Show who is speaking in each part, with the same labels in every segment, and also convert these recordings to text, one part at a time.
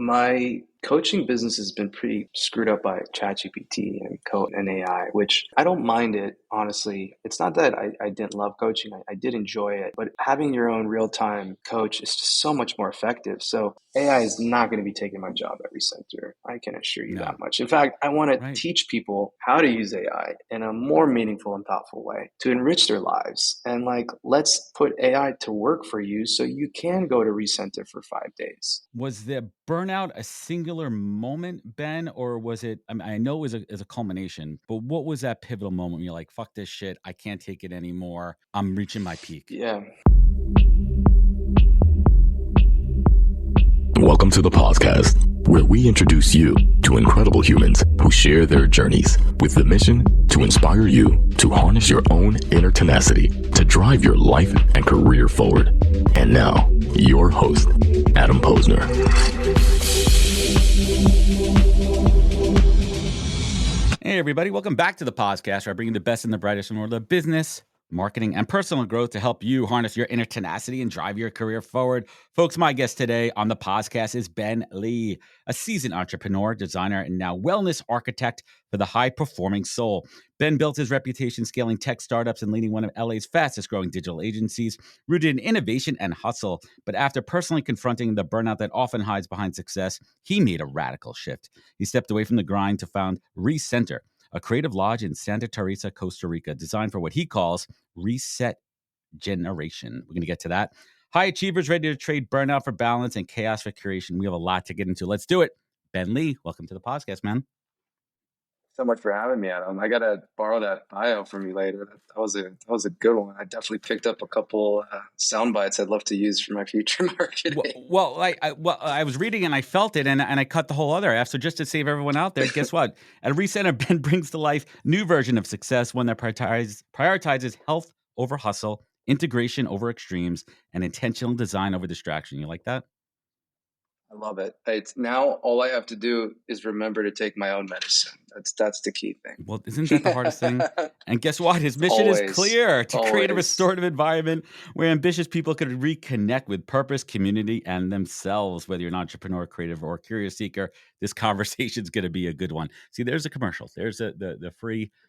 Speaker 1: My coaching business has been pretty screwed up by ChatGPT and code and AI, which I don't mind it, honestly. It's not that I didn't love coaching. I did enjoy it, but having your own real-time coach is just so much more effective. So AI is not going to be taking my job at Recenter. I can assure you that
Speaker 2: No.
Speaker 1: much. In fact, I want to
Speaker 2: Right.
Speaker 1: teach people how to use AI in a more meaningful and thoughtful way to enrich their lives. And let's put AI to work for you so you can go to Recenter for 5 days.
Speaker 2: Was the burnout a singular moment, Ben, or was it? I mean, I know it was a culmination, but what was that pivotal moment when you're like, "Fuck this shit! I can't take it anymore. I'm reaching my peak."
Speaker 1: Yeah.
Speaker 3: Welcome to the podcast, where we introduce you to incredible humans who share their journeys with the mission to inspire you to harness your own inner tenacity to drive your life and career forward. And now, your host, Adam Posner.
Speaker 2: Hey, everybody. Welcome back to the podcast, where I bring you the best and the brightest from the world of business, marketing, and personal growth to help you harness your inner tenacity and drive your career forward. Folks, my guest today on the podcast is Ben Lee, a seasoned entrepreneur, designer, and now wellness architect for the high-performing soul. Ben built his reputation scaling tech startups and leading one of LA's fastest-growing digital agencies, rooted in innovation and hustle. But after personally confronting the burnout that often hides behind success, he made a radical shift. He stepped away from the grind to found Recenter, a creative lodge in Santa Teresa, Costa Rica, designed for what he calls reset generation. We're going to get to that. High achievers ready to trade burnout for balance and chaos for creation. We have a lot to get into. Let's do it. Ben Lee, welcome to the podcast, man.
Speaker 1: So much for having me, Adam. I gotta borrow that bio from you later. That was a good one. I definitely picked up a couple sound bites I'd love to use for my future marketing.
Speaker 2: I was reading and I felt it, and I cut the whole other half. So just to save everyone out there, guess what? At Recenter, Ben brings to life new version of success, one that prioritizes health over hustle, integration over extremes, and intentional design over distraction. You like that?
Speaker 1: I love it. It's now all I have to do is remember to take my own medicine. That's the key
Speaker 2: Well, isn't that the hardest thing?
Speaker 1: thing.
Speaker 2: And guess what? His mission is
Speaker 1: Always,
Speaker 2: clear: to create a
Speaker 1: always.
Speaker 2: restorative environment where ambitious people could reconnect with purpose, community, and themselves. Whether you're an entrepreneur, creative, or curious seeker, this conversation is going to be a good one. See, there's a commercial. There's the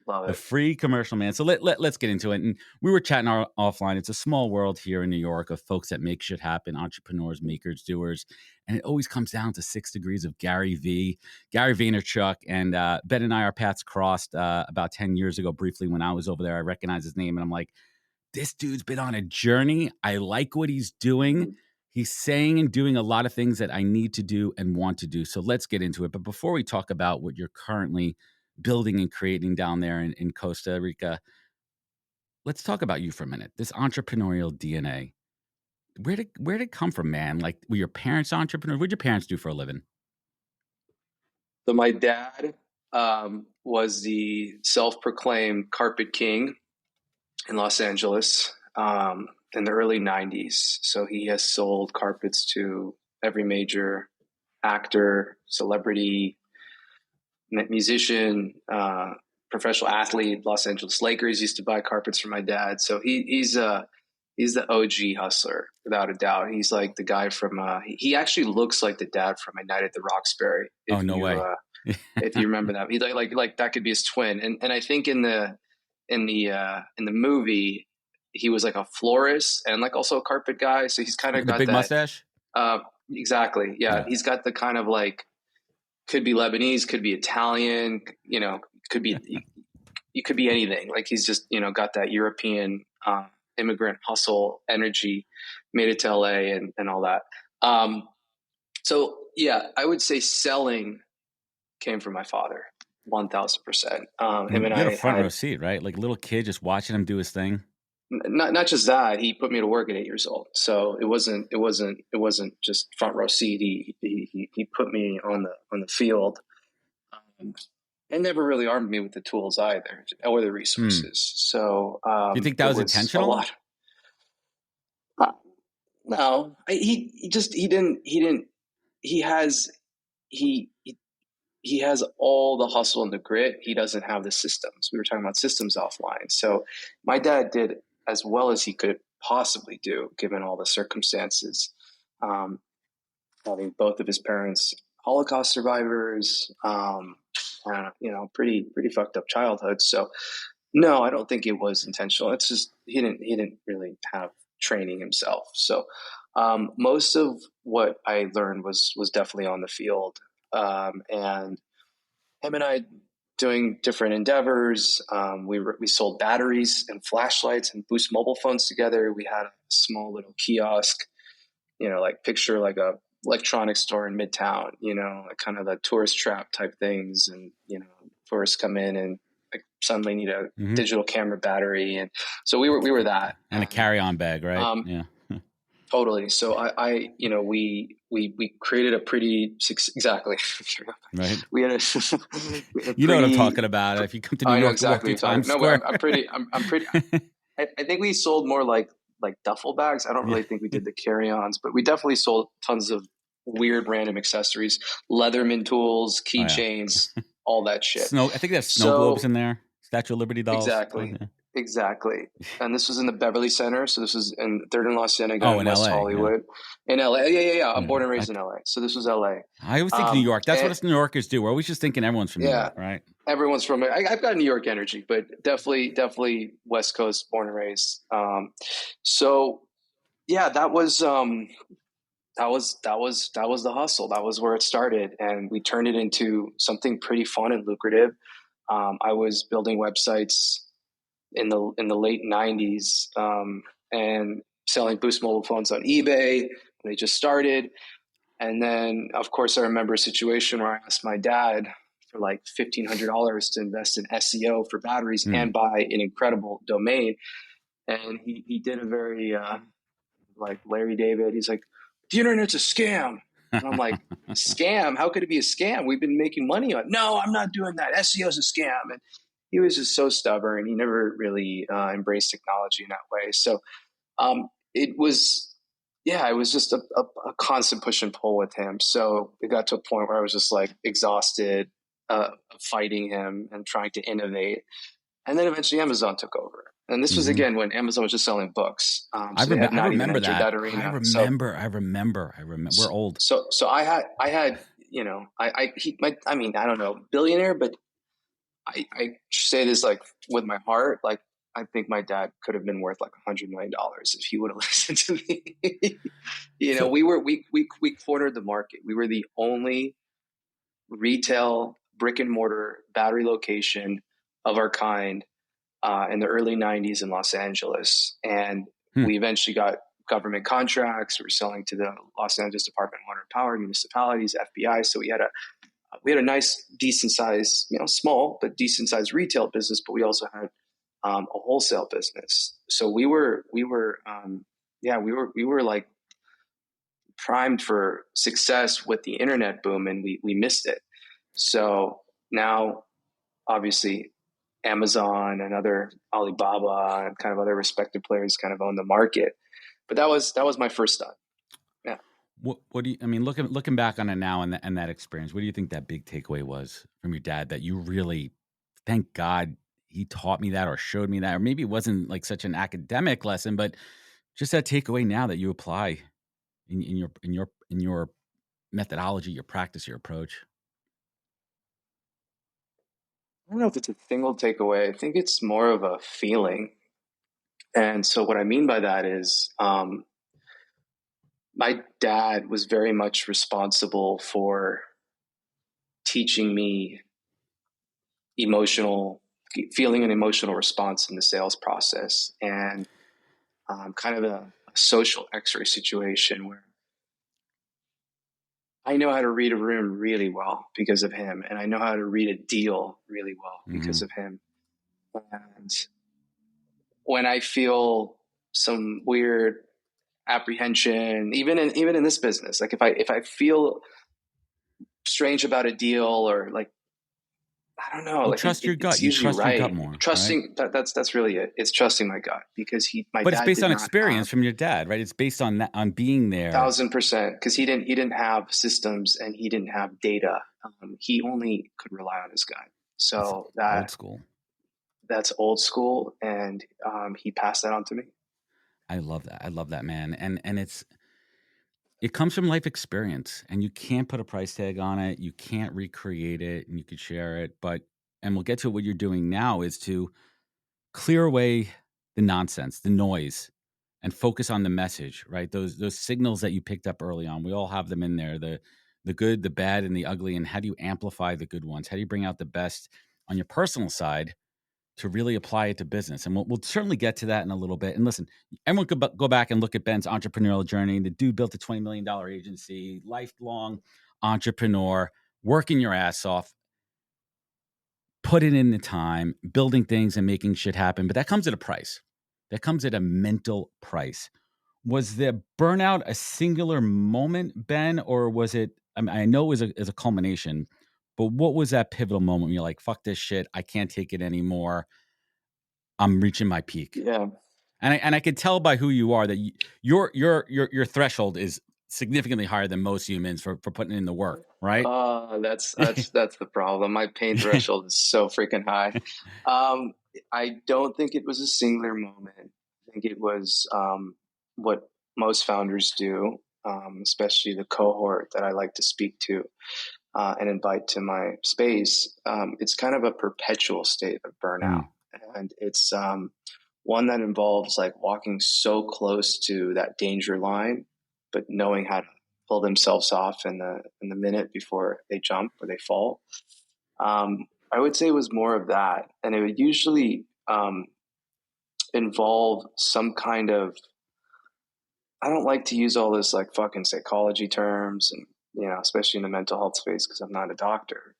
Speaker 1: Love it.
Speaker 2: free commercial, man. So let's get into it. And we were chatting offline. It's a small world here in New York of folks that make shit happen, entrepreneurs, makers, doers. And it always comes down to 6 degrees of Gary Vaynerchuk. And Ben and I, our paths crossed about 10 years ago briefly when I was over there. I recognized his name and I'm like, this dude's been on a journey. I like what he's doing. He's saying and doing a lot of things that I need to do and want to do. So let's get into it. But before we talk about what you're currently building and creating down there in Costa Rica, let's talk about you for a minute. This entrepreneurial DNA. Where did it come from, man? Like, were your parents entrepreneurs? What did your parents do for a living?
Speaker 1: So my dad was the self-proclaimed carpet king in Los Angeles in the early 90s. So he has sold carpets to every major actor, celebrity, musician, professional athlete. Los Angeles Lakers used to buy carpets from my dad. So he's the OG hustler, without a doubt. He's like the guy from he actually looks like the dad from A Night at the Roxbury.
Speaker 2: Oh, no way.
Speaker 1: If you remember that. He like that could be his twin. And I think in the movie he was like a florist and like also a carpet guy. So he's kind of
Speaker 2: The
Speaker 1: got
Speaker 2: big
Speaker 1: that
Speaker 2: mustache?
Speaker 1: exactly. Yeah.
Speaker 2: Yeah.
Speaker 1: He's got the kind of like, could be Lebanese, could be Italian, could be you could be anything. Like he's just, got that European immigrant hustle energy, made it to LA and all that. So yeah, I would say selling came from my father, 1000%. Him and
Speaker 2: You had a
Speaker 1: I
Speaker 2: front row
Speaker 1: had
Speaker 2: seat, right? Like a little kid just watching him do his thing.
Speaker 1: not just that, he put me to work at 8 years old. So it wasn't just front row seat. He put me on the field. And never really armed me with the tools either, or the resources. So
Speaker 2: Do you think that was
Speaker 1: a
Speaker 2: intentional?
Speaker 1: lot. No, he didn't. He has all the hustle and the grit. He doesn't have the systems. We were talking about systems offline. So my dad did as well as he could possibly do, given all the circumstances. having both of his parents Holocaust survivors, pretty fucked up childhood. So no, I don't think it was intentional. It's just he didn't really have training himself. So most of what I learned was definitely on the field, and him and I doing different endeavors. We sold batteries and flashlights and Boost mobile phones together. We had a small little kiosk, like picture like a electronics store in Midtown, like kind of the tourist trap type things. And, tourists come in and like suddenly need a digital camera battery. And so we were that.
Speaker 2: And a carry-on bag, right? Yeah.
Speaker 1: Totally. So we created a pretty exactly.
Speaker 2: Right.
Speaker 1: We had a
Speaker 2: you know what I'm talking about. If you come to New York,
Speaker 1: exactly.
Speaker 2: Times
Speaker 1: no,
Speaker 2: Square.
Speaker 1: I'm pretty. I think we sold more like duffel bags. I don't really think we did the carry-ons, but we definitely sold tons of weird random accessories, Leatherman tools, keychains, all that shit.
Speaker 2: I think they have snow globes in there. Statue of Liberty dolls.
Speaker 1: Exactly. Oh, yeah. Exactly. And this was in the Beverly Center. So this was in 3rd and La Cienega in West
Speaker 2: LA,
Speaker 1: Hollywood. Yeah. In LA. Yeah. I'm born and raised in LA. So this was LA.
Speaker 2: I always think New York. That's what us New Yorkers do. We're always just thinking everyone's from New York, right?
Speaker 1: Everyone's from I've got New York energy, but definitely West Coast, born and raised. So yeah, that was the hustle. That was where it started. And we turned it into something pretty fun and lucrative. I was building websites in the late 90s and selling Boost mobile phones on eBay. They just started. And then, of course, I remember a situation where I asked my dad for like $1,500 to invest in SEO for batteries and buy an incredible domain. And he did a very like Larry David. He's like, the internet's a scam. And I'm like, scam? How could it be a scam? We've been making money on it. No, I'm not doing that. SEO's a scam. And he was just so stubborn. He never really embraced technology in that way. So it was just a constant push and pull with him. So it got to a point where I was just like exhausted, fighting him and trying to innovate. And then eventually Amazon took over. And this was again when Amazon was just selling books. So
Speaker 2: I remember that.
Speaker 1: arena.
Speaker 2: I remember. We're old.
Speaker 1: So I had I don't know, billionaire, but I say this like with my heart, like I think my dad could have been worth like $100 million if he would have listened to me. We cornered the market. We were the only retail brick and mortar battery location of our kind in the early 90s in Los Angeles. And we eventually got government contracts. We were selling to the Los Angeles Department of Water and Power, municipalities, FBI. So we had a nice, decent size, small, but decent size retail business, but we also had a wholesale business. So we were like primed for success with the internet boom, and we missed it. So now obviously Amazon and other Alibaba and kind of other respected players kind of own the market. But that was my first step. Yeah.
Speaker 2: What do you, I mean, looking back on it now and that experience, what do you think that big takeaway was from your dad that you really, thank God he taught me that or showed me that, or maybe it wasn't like such an academic lesson, but just that takeaway now that you apply in your methodology, your practice, your approach?
Speaker 1: I don't know if it's a single takeaway. I think it's more of a feeling. And so what I mean by that is my dad was very much responsible for teaching me feeling an emotional response in the sales process, and kind of a social X-ray situation where I know how to read a room really well because of him, and I know how to read a deal really well because of him. And when I feel some weird apprehension, even in this business, like if I feel strange about a deal or like, I don't know,
Speaker 2: well,
Speaker 1: like
Speaker 2: trust your gut. You trust your gut more.
Speaker 1: Trusting
Speaker 2: right?
Speaker 1: That's really it. It's trusting my gut because
Speaker 2: but it's based on experience from your dad, right? It's based on that, on being there.
Speaker 1: 1,000%, because he didn't have systems and he didn't have data. He only could rely on his gut. So
Speaker 2: old school.
Speaker 1: That's old school, and he passed that on to me.
Speaker 2: I love that. I love that, man. And it's it comes from life experience, and you can't put a price tag on it. You can't recreate it, and you could share it. And we'll get to what you're doing now is to clear away the nonsense, the noise, and focus on the message, right? Those signals that you picked up early on. We all have them in there, the good, the bad, and the ugly. And how do you amplify the good ones? How do you bring out the best on your personal side to really apply it to business? And we'll certainly get to that in a little bit. And listen, everyone could go back and look at Ben's entrepreneurial journey. The dude built a $20 million agency, lifelong entrepreneur, working your ass off, putting in the time, building things and making shit happen. But that comes at a price. That comes at a mental price. Was the burnout a singular moment, Ben, or was it, I mean, I know it was a culmination, but what was that pivotal moment when you're like, fuck this shit, I can't take it anymore, I'm reaching my peak?
Speaker 1: Yeah.
Speaker 2: And I could tell by who you are that your threshold is significantly higher than most humans for putting in the work, right?
Speaker 1: That's the problem. My pain threshold is so freaking high. I don't think it was a singular moment. I think it was what most founders do, especially the cohort that I like to speak to and invite to my space. It's kind of a perpetual state of burnout. And it's one that involves like walking so close to that danger line, but knowing how to pull themselves off in the minute before they jump or they fall. I would say it was more of that. And it would usually involve some kind of, I don't like to use all this like fucking psychology terms and, you know, especially in the mental health space, because I'm not a doctor.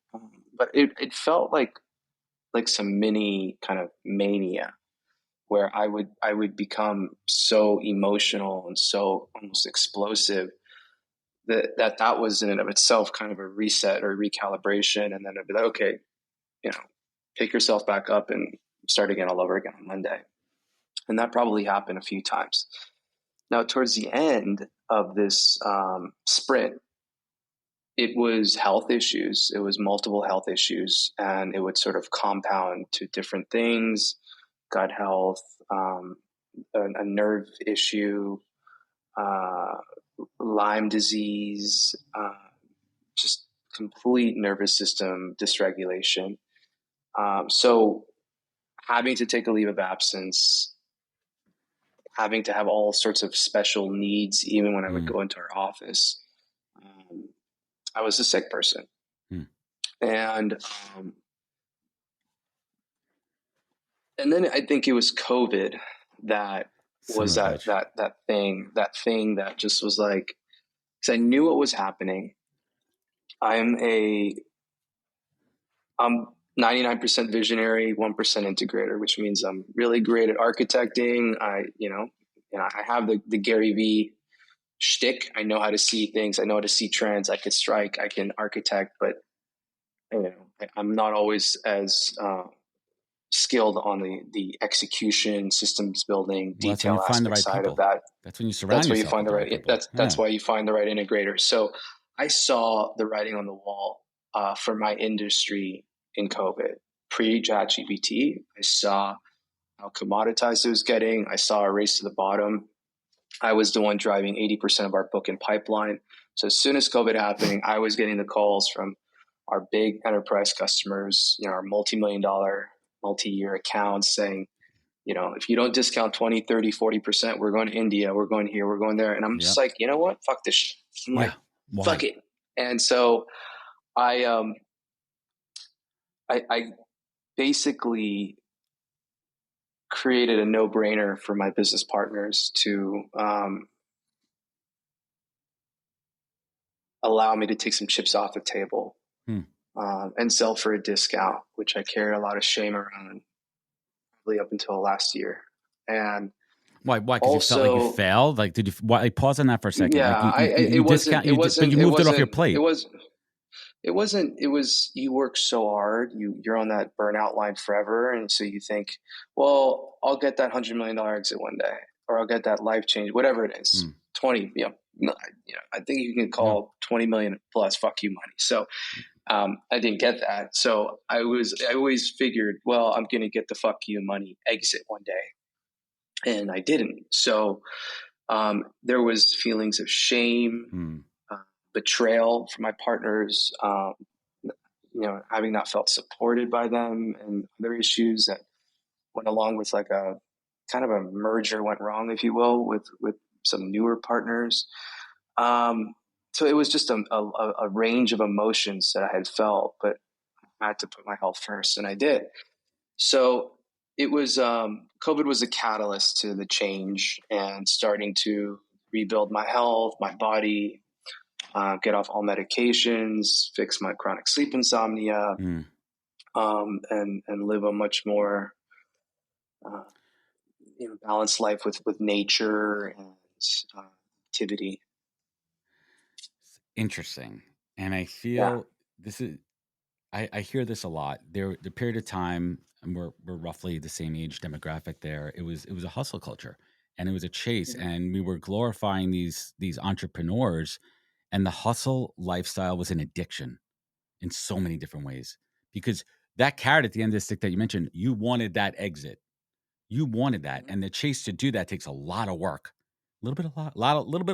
Speaker 1: But it felt like some mini kind of mania where I would become so emotional and so almost explosive that was in and of itself kind of a reset or recalibration. And then I'd be like, okay, you know, pick yourself back up and start again all over again on Monday. And that probably happened a few times. Now, towards the end of this sprint, it was health issues. It was multiple health issues, and it would sort of compound to different things, gut health, a nerve issue, Lyme disease, just complete nervous system dysregulation. So having to take a leave of absence, having to have all sorts of special needs, even when I would go into our office. I was a sick person. And then I think it was COVID that was that thing that just was like, because I knew what was happening. I'm 99% visionary, 1% integrator, which means I'm really great at architecting. I have the Gary V shtick. I know how to see things. I know how to see trends. I could strike. I can architect, but I'm not always as skilled on the execution, systems building, detail aspect side of that.
Speaker 2: That's when you surround yourself.
Speaker 1: That's where you find the right. That's why you find the right integrator. So I saw the writing on the wall for my industry in COVID, pre-ChatGPT. I saw how commoditized it was getting. I saw a race to the bottom. I was the one driving 80% of our book in pipeline. So as soon as COVID happening, I was getting the calls from our big enterprise customers, our multi-million-dollar, multi-year accounts saying, if you don't discount 20, 30, 40%, we're going to India, we're going here, we're going there. And I'm just like, you know what? Fuck this shit. I'm like, fuck it. And so I basically created a no-brainer for my business partners to allow me to take some chips off the table and sell for a discount, which I carried a lot of shame around probably up until last year. And
Speaker 2: why? Because you felt like you failed? Like, did you? Why? Pause on that for a second.
Speaker 1: Yeah,
Speaker 2: like you moved it off your plate.
Speaker 1: It was you work so hard, you're on that burnout line forever. And so you think, well, I'll get that $100 million exit one day, or I'll get that life change, whatever it is, 20, I think you can call 20 million plus fuck you money. So I didn't get that. So I always figured, well, I'm going to get the fuck you money exit one day. And I didn't. So There was feelings of shame, betrayal from my partners, having not felt supported by them, and other issues that went along with like a kind of a merger went wrong, if you will, with some newer partners. So it was just a range of emotions that I had felt, but I had to put my health first, and I did. So it was COVID was a catalyst to the change and starting to rebuild my health, my body, get off all medications, fix my chronic sleep insomnia, and live a much more balanced life with nature and activity.
Speaker 2: Interesting. And I feel this is, I hear this a lot. The period of time, and we're roughly the same age demographic there. It was a hustle culture, and it was a chase, and we were glorifying these entrepreneurs, and the hustle lifestyle was an addiction in so many different ways, because that carrot at the end of the stick that you mentioned, you wanted that exit. You wanted that, and the chase to do that takes a lot of work. A little bit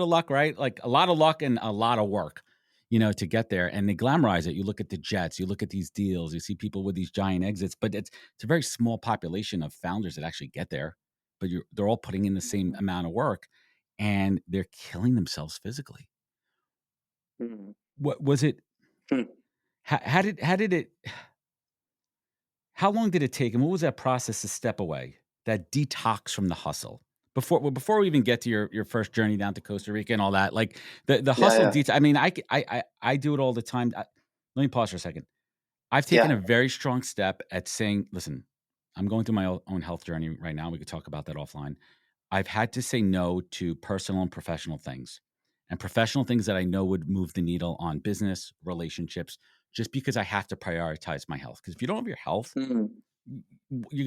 Speaker 2: of luck, right? Like a lot of luck and a lot of work, to get there. And they glamorize it. You look at the jets, you look at these deals, you see people with these giant exits, but it's a very small population of founders that actually get there. But they're all putting in the same amount of work, and they're killing themselves physically. What was it? How long did it take, and what was that process to step away, that detox from the hustle? Before we even get to your first journey down to Costa Rica and all that, like the hustle detox. I mean, I do it all the time. Let me pause for a second. I've taken a very strong step at saying, listen, I'm going through my own health journey right now. We could talk about that offline. I've had to say no to personal and professional things, and professional things that I know would move the needle on business, relationships, just because I have to prioritize my health. Because if you don't have your health, you're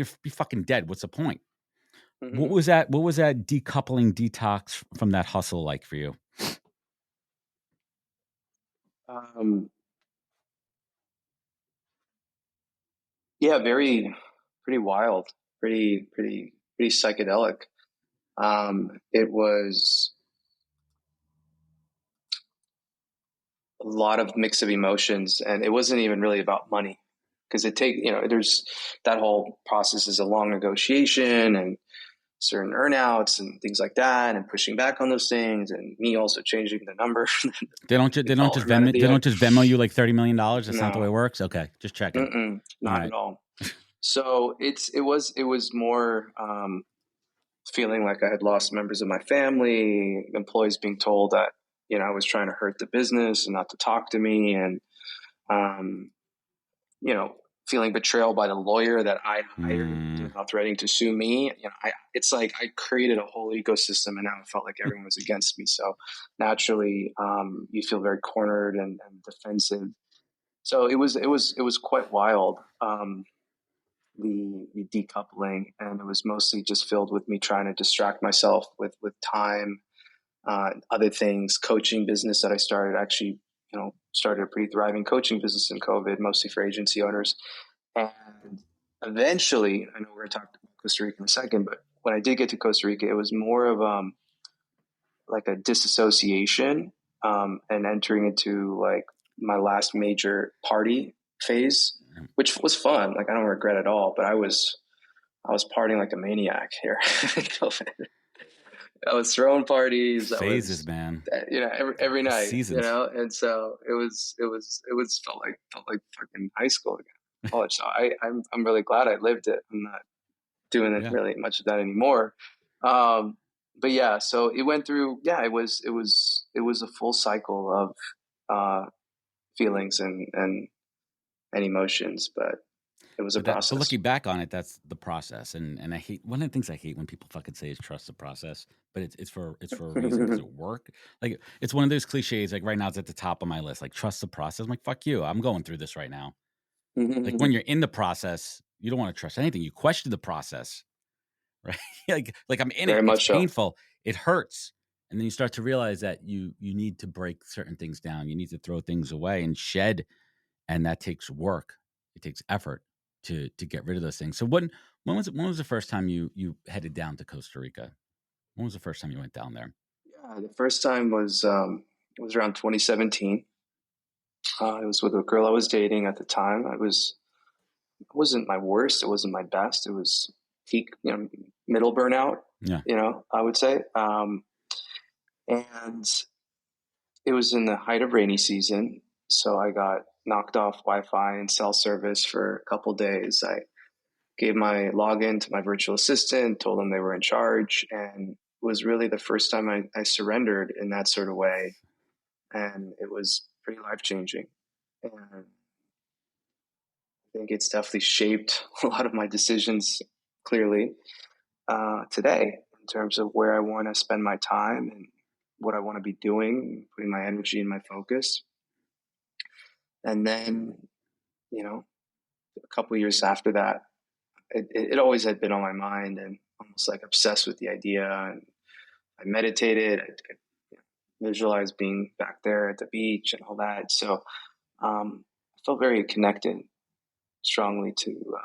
Speaker 2: gonna be fucking dead. What's the point? What was that decoupling detox from that hustle like for you?
Speaker 1: Pretty wild, pretty psychedelic. It was a lot of mix of emotions, and it wasn't even really about money, because there's that whole process is a long negotiation and certain earnouts and things like that, and pushing back on those things, and me also changing the number.
Speaker 2: They don't just Venmo you like $30 million. That's not the way it works. Okay, just checking.
Speaker 1: Not at all. So it was more feeling like I had lost members of my family, employees being told that I was trying to hurt the business and not to talk to me, and feeling betrayal by the lawyer that I hired, now threatening to sue me. It's like I created a whole ecosystem, and now it felt like everyone was against me. So naturally, you feel very cornered and defensive. So it was quite wild, the decoupling, and it was mostly just filled with me trying to distract myself with time, other things, coaching business that I started. Actually, started a pretty thriving coaching business in COVID, mostly for agency owners. And eventually, I know we're going to talk about Costa Rica in a second, but when I did get to Costa Rica, it was more of like a disassociation, and entering into like my last major party phase, which was fun. Like I don't regret it all, but I was partying like a maniac here in COVID. I was throwing parties.
Speaker 2: Phases, man.
Speaker 1: Every night.
Speaker 2: Seasons.
Speaker 1: And so it felt like fucking high school again, college. So I'm really glad I lived it. I'm not doing it really much of that anymore. But yeah, so it went through. Yeah, it was a full cycle of feelings and emotions, but it was a process.
Speaker 2: But looking back on it, that's the process. And I hate, one of the things I hate when people fucking say is trust the process, but it's for a reason. Does it work? Like it's one of those cliches. Like right now, it's at the top of my list. Like trust the process. I'm like, fuck you. I'm going through this right now. Like when you're in the process, you don't want to trust anything. You question the process, right? like I'm in it. It's painful. It hurts. And then you start to realize that you need to break certain things down. You need to throw things away and shed. And that takes work. It takes effort to get rid of those things. So when was the first time you headed down to Costa Rica? When was the first time you went down there?
Speaker 1: The first time was it was around 2017. It was with a girl I was dating at the time. It wasn't my worst. It wasn't my best. It was peak, middle burnout.
Speaker 2: Yeah.
Speaker 1: I would say. And it was in the height of rainy season, so I got knocked off Wi-Fi and cell service for a couple days. I gave my login to my virtual assistant, told them they were in charge, and it was really the first time I surrendered in that sort of way, and it was pretty life-changing. And I think it's definitely shaped a lot of my decisions clearly today in terms of where I want to spend my time and what I want to be doing, putting my energy and my focus. And then, a couple of years after that, it always had been on my mind and almost like obsessed with the idea. And I meditated, I visualized being back there at the beach and all that. So I felt very connected strongly to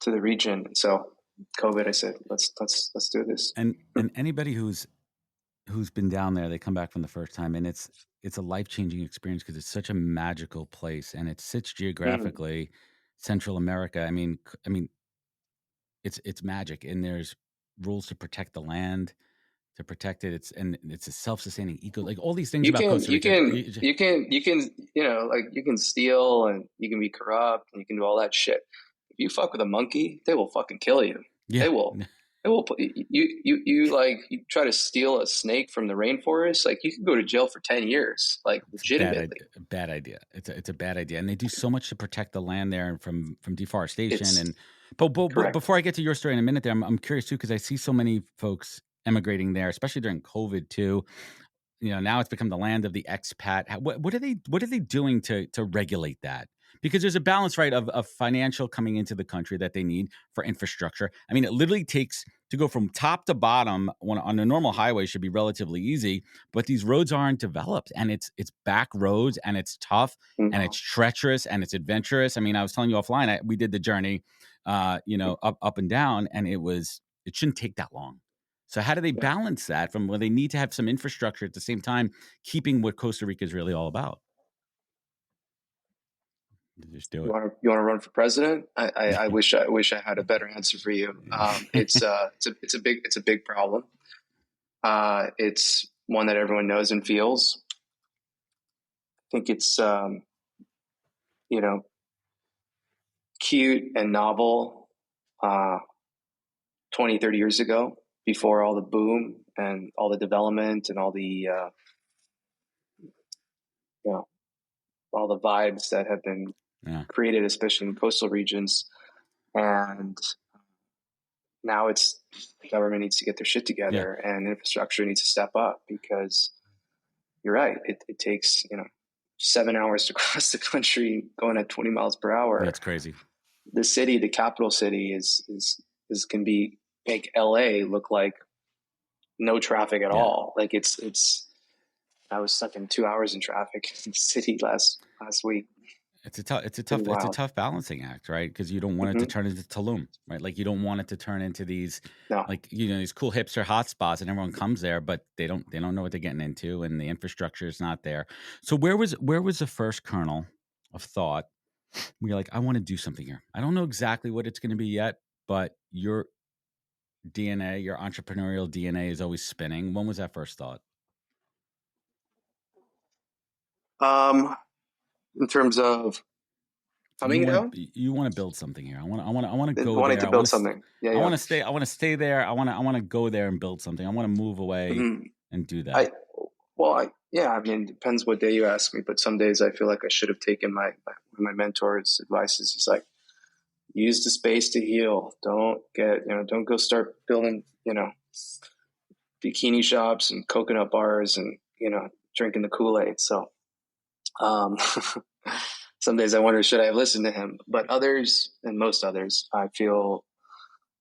Speaker 1: the region. And so COVID, I said, let's do this.
Speaker 2: And anybody who's been down there, they come back from the first time, and it's a life-changing experience because it's such a magical place, and it sits geographically Central America. I mean, it's magic, and there's rules to protect the land, to protect it. It's a self-sustaining eco, like all these things about Costa Rica.
Speaker 1: You can steal and you can be corrupt and you can do all that shit. If you fuck with a monkey, they will fucking kill you.
Speaker 2: Yeah.
Speaker 1: They will put you try to steal a snake from the rainforest, like you could go to jail for 10 years, like legitimately.
Speaker 2: Bad idea. It's a bad idea. And they do so much to protect the land there and from deforestation. But before I get to your story in a minute there, I'm curious too, because I see so many folks emigrating there, especially during COVID too. Now it's become the land of the expat. What are they doing to regulate that? Because there's a balance, right, of financial coming into the country that they need for infrastructure. I mean, it literally takes to go from top to bottom on a normal highway should be relatively easy, but these roads aren't developed, and it's back roads, and it's tough, and it's treacherous, and it's adventurous. I mean, I was telling you offline, we did the journey, up and down, and it shouldn't take that long. So how do they balance that from where they need to have some infrastructure at the same time, keeping what Costa Rica is really all about? Just do it.
Speaker 1: You want to run for president? I wish I had a better answer for you. It's a big problem. It's one that everyone knows and feels. I think it's cute and novel 20, 30 years ago, before all the boom and all the development and all the all the vibes that have been created, especially in coastal regions. And now it's the government needs to get their shit together and infrastructure needs to step up, because you're right. It takes, 7 hours to cross the country going at 20 miles per hour.
Speaker 2: That's crazy.
Speaker 1: The capital city is can make LA look like no traffic at all. Like I was stuck in 2 hours in traffic in the city last week.
Speaker 2: It's a tough balancing act, right? Because you don't want it to turn into Tulum, right? Like you don't want it to turn into these, these cool hipster hotspots, and everyone comes there, but they don't know what they're getting into, and the infrastructure is not there. So where was the first kernel of thought where you're like, I want to do something here? I don't know exactly what it's going to be yet, but your DNA, your entrepreneurial DNA, is always spinning. When was that first thought?
Speaker 1: In terms of coming down,
Speaker 2: you want to build something here. I want to go
Speaker 1: wanting
Speaker 2: there.
Speaker 1: to build something.
Speaker 2: I want to stay. I want to stay there. I want to go there and build something. I want to move away and do that.
Speaker 1: I mean, it depends what day you ask me, but some days I feel like I should have taken my mentor's advice. Is he's like, use the space to heal. Don't go start building, bikini shops and coconut bars and, drinking the Kool-Aid. So, some days I wonder, should I have listened to him? But others, and most others, I feel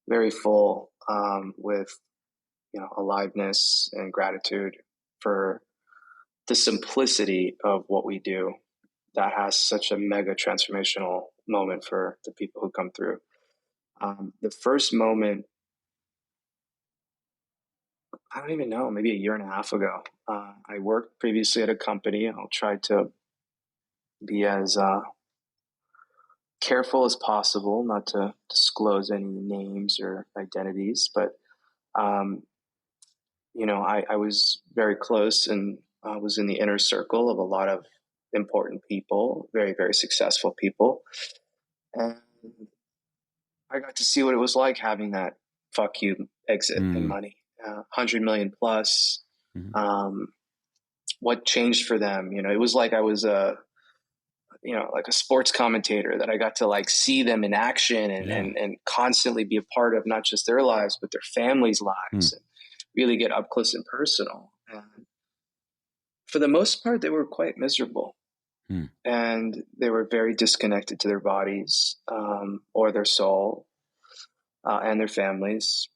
Speaker 1: very full, with, aliveness and gratitude for the simplicity of what we do that has such a mega transformational moment for the people who come through. The first moment I don't even know, maybe a year and a half ago. I worked previously at a company. I'll try to be as careful as possible, not to disclose any names or identities, but I was very close and was in the inner circle of a lot of important people, very, very successful people. And I got to see what it was like having that fuck you exit and money, 100 million plus. What changed for them? It was like I was like a sports commentator, that I got to like see them in action and constantly be a part of not just their lives, but their families' lives, and really get up close and personal. And for the most part, they were quite miserable. And they were very disconnected to their bodies, or their soul, and their families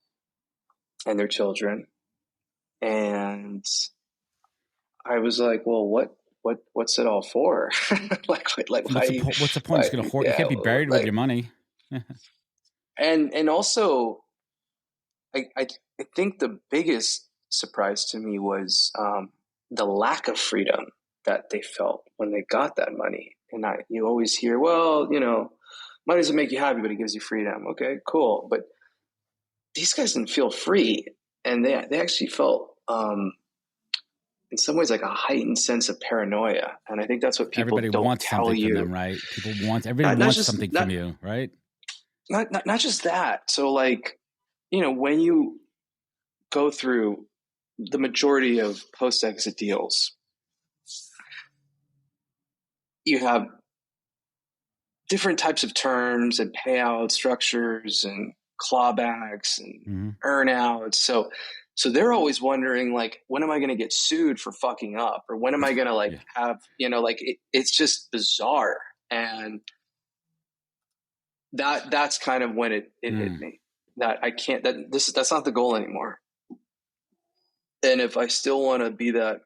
Speaker 1: and their children. And I was like, well, what's it all for? like
Speaker 2: what's the point? It's going to hoard. You can't be buried with your money.
Speaker 1: and also, I think the biggest surprise to me was the lack of freedom that they felt when they got that money. And you always hear, well, money doesn't make you happy, but it gives you freedom. Okay, cool. But these guys didn't feel free, and they actually felt in some ways like a heightened sense of paranoia. And I think that's what people don't tell you.
Speaker 2: From them, right? Everybody wants something from you, right?
Speaker 1: Not just that. So like, when you go through the majority of post-exit deals, you have different types of terms and payout structures and clawbacks and earnouts. So they're always wondering, like, when am I going to get sued for fucking up? Or when am I going to have, it's just bizarre. And that's kind of when it hit me, that I can't, that's not the goal anymore. And if I still want to be that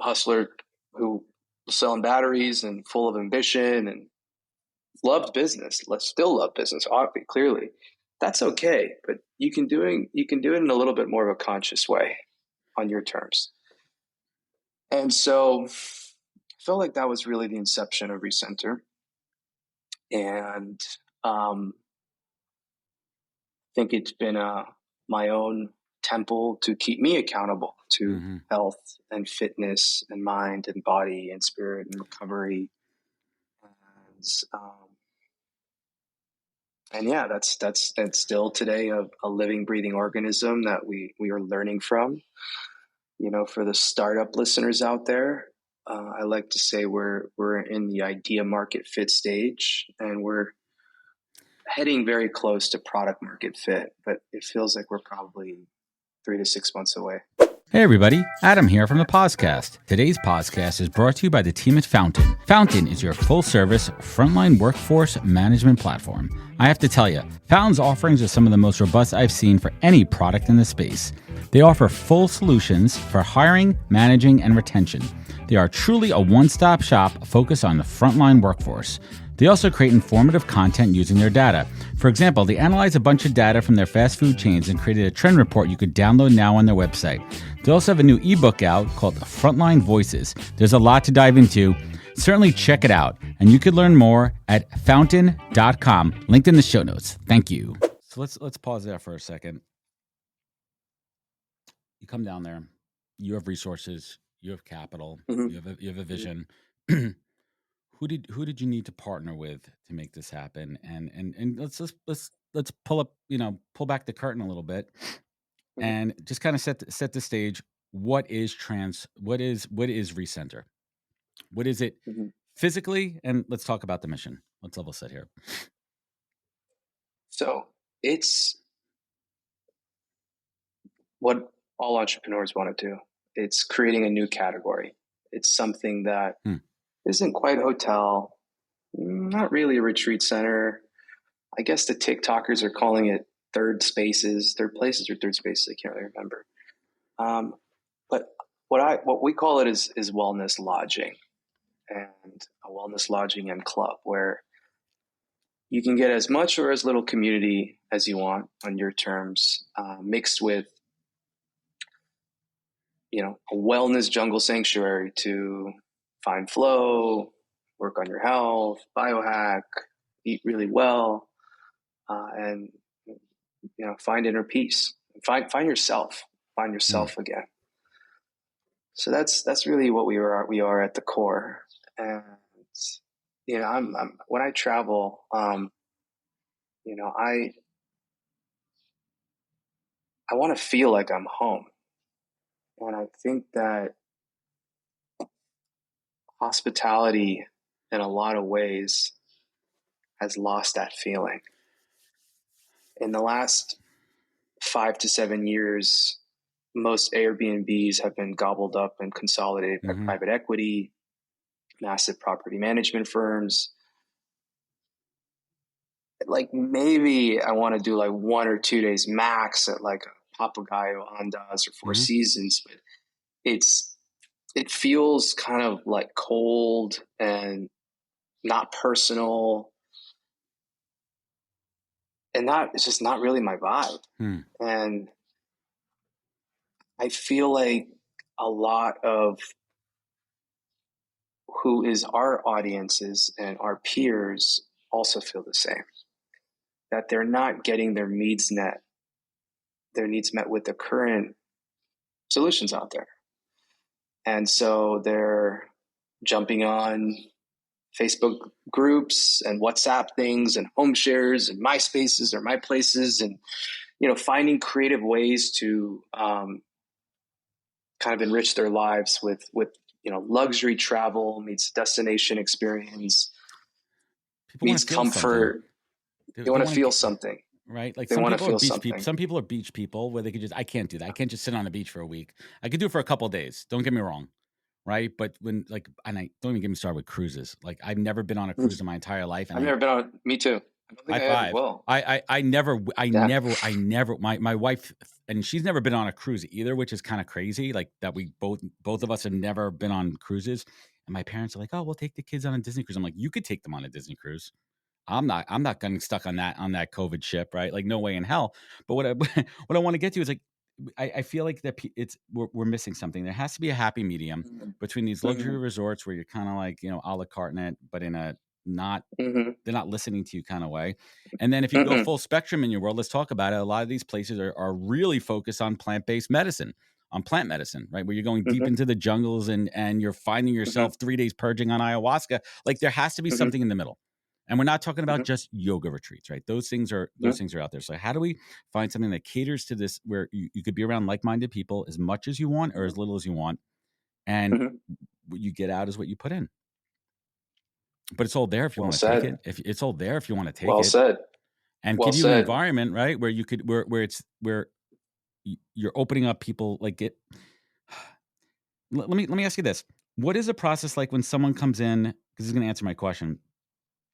Speaker 1: hustler who was selling batteries and full of ambition and loved business, still love business, clearly, that's okay. But you can do it in a little bit more of a conscious way on your terms. And so I felt like that was really the inception of Recenter. And I think it's been my own temple to keep me accountable to health and fitness and mind and body and spirit and recovery. And yeah, that's still today a living, breathing organism that we are learning from. For the startup listeners out there, I like to say we're in the idea market fit stage, and we're heading very close to product market fit, but it feels like we're probably 3 to 6 months away.
Speaker 2: Hey everybody, Adam here from the Podcast. Today's podcast is brought to you by the team at Fountain. Fountain is your full-service frontline workforce management platform. I have to tell you, Fountain's offerings are some of the most robust I've seen for any product in the space. They offer full solutions for hiring, managing, and retention. They are truly a one-stop shop focused on the frontline workforce. They also create informative content using their data. For example, they analyze a bunch of data from their fast food chains and created a trend report you could download now on their website. They also have a new ebook out called Frontline Voices. There's a lot to dive into. Certainly check it out. And you could learn more at fountain.com, linked in the show notes. Thank you. So let's pause there for a second. You come down there, you have resources, you have capital, you have a vision. Who did you need to partner with to make this happen? And let's pull up, pull back the curtain a little bit and just kind of set the stage. What is Recenter? What is it physically? And let's talk about the mission. Let's level set here.
Speaker 1: So it's what all entrepreneurs want to do. It's creating a new category. It's something that isn't quite a hotel, not really a retreat center. I guess the TikTokers are calling it third spaces, third places or third spaces. I can't really remember. But what we call it is wellness lodging, and a wellness lodging and club where you can get as much or as little community as you want on your terms, mixed with a wellness jungle sanctuary to find flow, work on your health, biohack, eat really well, and find inner peace. Find yourself. Find yourself again. So that's really what we are at the core. And I'm when I travel, I want to feel like I'm home. And I think that hospitality in a lot of ways has lost that feeling. In the last 5 to 7 years, most Airbnbs have been gobbled up and consolidated by private equity, massive property management firms. Like maybe I want to do like 1 or 2 days max at like a Papagayo Andas or Four Seasons, but it feels kind of like cold and not personal, and it's just not really my vibe. And I feel like a lot of who is our audiences and our peers also feel the same, that they're not getting their needs met with the current solutions out there. And so they're jumping on Facebook groups and WhatsApp things and home shares and MySpaces or My Places, and finding creative ways to kind of enrich their lives with luxury travel meets destination experience, meets comfort. They want to feel something.
Speaker 2: Right? Like
Speaker 1: they
Speaker 2: some
Speaker 1: want
Speaker 2: people
Speaker 1: to feel
Speaker 2: are beach
Speaker 1: something.
Speaker 2: people. Some people are beach people where they could I can't do that. I can't just sit on the beach for a week. I could do it for a couple of days. Don't get me wrong. Right. But and I don't even get me started with cruises. Like I've never been on a cruise in my entire life. And
Speaker 1: I've never been on. Me too. I don't think I ever will.
Speaker 2: I never, my wife, and she's never been on a cruise either, which is kind of crazy. Like that we both of us have never been on cruises. And my parents are like, oh, we'll take the kids on a Disney cruise. I'm like, you could take them on a Disney cruise. I'm not getting stuck on that COVID ship, right? Like no way in hell. But what I want to get to is like, I feel like that we're missing something. There has to be a happy medium between these luxury resorts where you're kind of like, a la carte in it, but in a not, they're not listening to you kind of way. And then if you go full spectrum in your world, let's talk about it. A lot of these places are really focused on plant-based medicine, on plant medicine, right? Where you're going deep into the jungles and you're finding yourself 3 days purging on ayahuasca. Like there has to be something in the middle. And we're not talking about just yoga retreats, right? Those things are out there. So how do we find something that caters to this, where you could be around like-minded people as much as you want or as little as you want, and what you get out is what you put in. But it's all there if you want to take it. If it's all there if you want to take it.
Speaker 1: Well said.
Speaker 2: And give you an environment, right, where you could where you're opening up people like it. Let me ask you this: what is the process like when someone comes in? Because this is going to answer my question.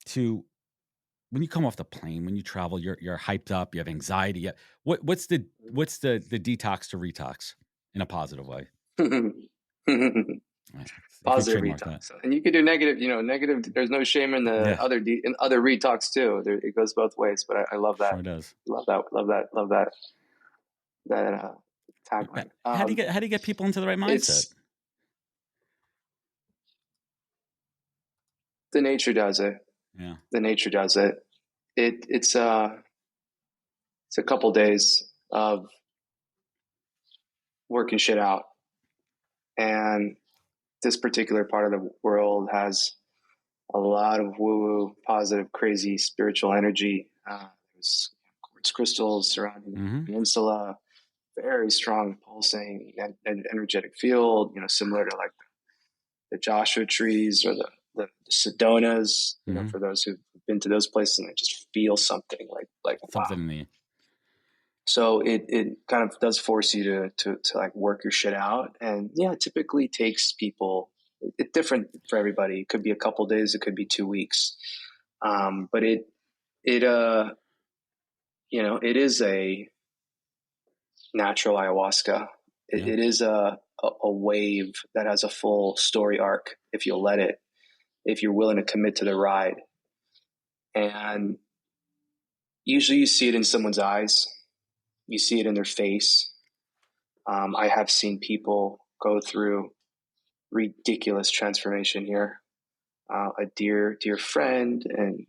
Speaker 2: To when you come off the plane, when you travel, you're hyped up, you have anxiety. What's the detox to retox in a positive way?
Speaker 1: Positive retox, and you could do negative. Negative. There's no shame in the other retox too. It goes both ways. But I love that.
Speaker 2: Sure does.
Speaker 1: Love that tagline.
Speaker 2: How do you get people into the right mindset?
Speaker 1: The nature does it.
Speaker 2: Yeah.
Speaker 1: The nature does it. It's a couple days of working shit out, and this particular part of the world has a lot of woo-woo, positive, crazy, spiritual energy. There's quartz crystals surrounding the peninsula, very strong pulsing and energetic field. Similar to like the Joshua trees or the Sedonas, for those who've been to those places, and they just feel something like
Speaker 2: something
Speaker 1: wow.
Speaker 2: in the.
Speaker 1: So it kind of does force you to like work your shit out, and it typically takes people. It's different for everybody. It could be a couple days, it could be 2 weeks, but it is a natural ayahuasca. It is a wave that has a full story arc if you'll let it. If you're willing to commit to the ride. And usually you see it in someone's eyes. You see it in their face. I have seen people go through ridiculous transformation here. A dear friend and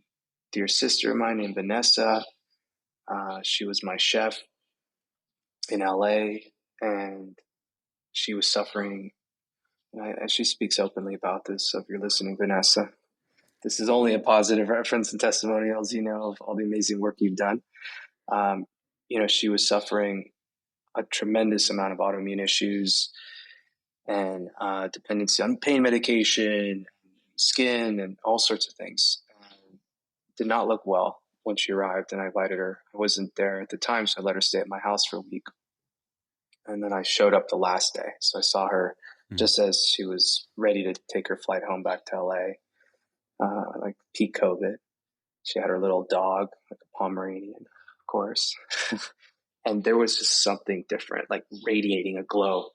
Speaker 1: dear sister of mine named Vanessa. She was my chef in LA, and she was suffering. And she speaks openly about this. So if you're listening, Vanessa, this is only a positive reference and testimonials, of all the amazing work you've done. She was suffering a tremendous amount of autoimmune issues and dependency on pain medication, skin, and all sorts of things. Did not look well when she arrived, and I invited her. I wasn't there at the time, so I let her stay at my house for a week. And then I showed up the last day. So I saw her just as she was ready to take her flight home back to LA, like peak COVID. She had her little dog, like a Pomeranian, of course. And there was just something different, like radiating a glow.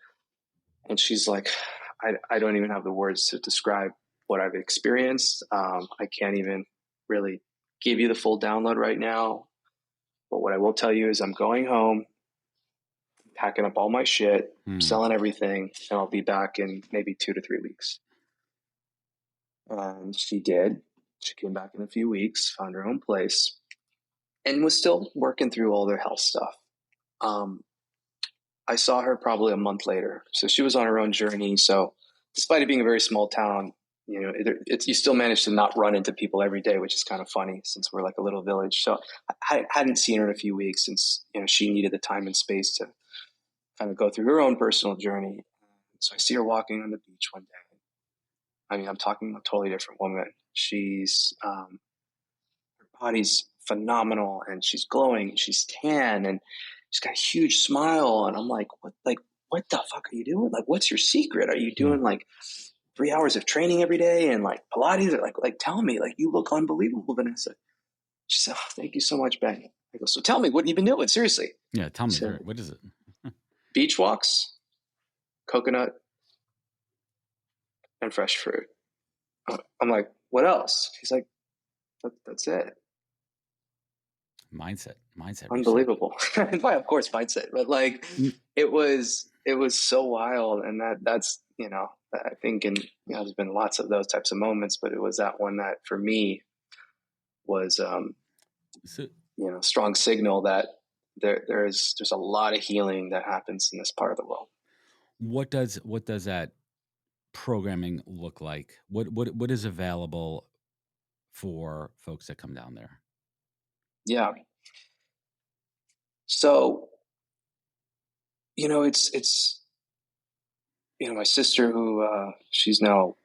Speaker 1: And she's like, I don't even have the words to describe what I've experienced. I can't even really give you the full download right now. But what I will tell you is I'm going home, packing up all my shit, selling everything, and I'll be back in maybe 2 to 3 weeks. And she did. She came back in a few weeks, found her own place, and was still working through all their health stuff. I saw her probably a month later. So she was on her own journey. So despite it being a very small town, you still manage to not run into people every day, which is kind of funny since we're like a little village. So I hadn't seen her in a few weeks since, she needed the time and space to kind of go through her own personal journey. So I see her walking on the beach one day. I mean, I'm talking a totally different woman. She's, her body's phenomenal, and she's glowing, and she's tan, and she's got a huge smile. And I'm like, what the fuck are you doing? Like, what's your secret? Are you doing like 3 hours of training every day and like Pilates? Or like, tell me, like, you look unbelievable, Vanessa. She said, oh, thank you so much, Ben. I go, so tell me, what have you been doing? Seriously.
Speaker 2: Yeah. Tell me, what is it?
Speaker 1: Beach walks, coconut, and fresh fruit. I'm like, what else? He's like, that's it.
Speaker 2: Mindset.
Speaker 1: Unbelievable. Why, of course, mindset. But like, it was so wild. And that's, I think, and there's been lots of those types of moments, but it was that one that for me was, strong signal that there's a lot of healing that happens in this part of the world.
Speaker 2: What does that programming look like? What is available for folks that come down there?
Speaker 1: Yeah. So, it's my sister, who she's now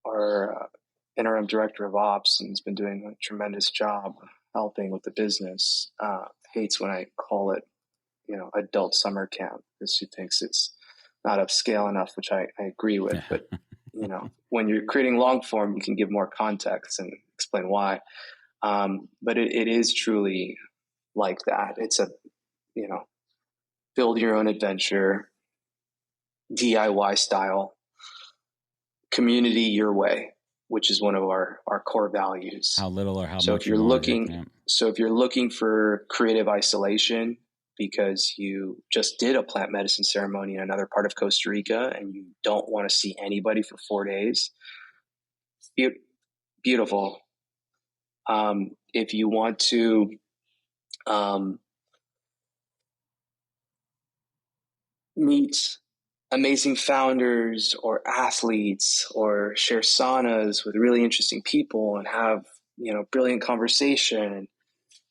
Speaker 1: our interim director of ops and has been doing a tremendous job helping with the business, hates when I call it, adult summer camp, because she thinks it's not upscale enough, which I agree with. But, when you're creating long form, you can give more context and explain why. But it is truly like that. It's a, build your own adventure, DIY style, community your way, which is one of our core values.
Speaker 2: How little or how
Speaker 1: so
Speaker 2: much.
Speaker 1: If you're looking for creative isolation because you just did a plant medicine ceremony in another part of Costa Rica and you don't want to see anybody for 4 days, beautiful. If you want to, meet amazing founders or athletes or share saunas with really interesting people and have, brilliant conversation,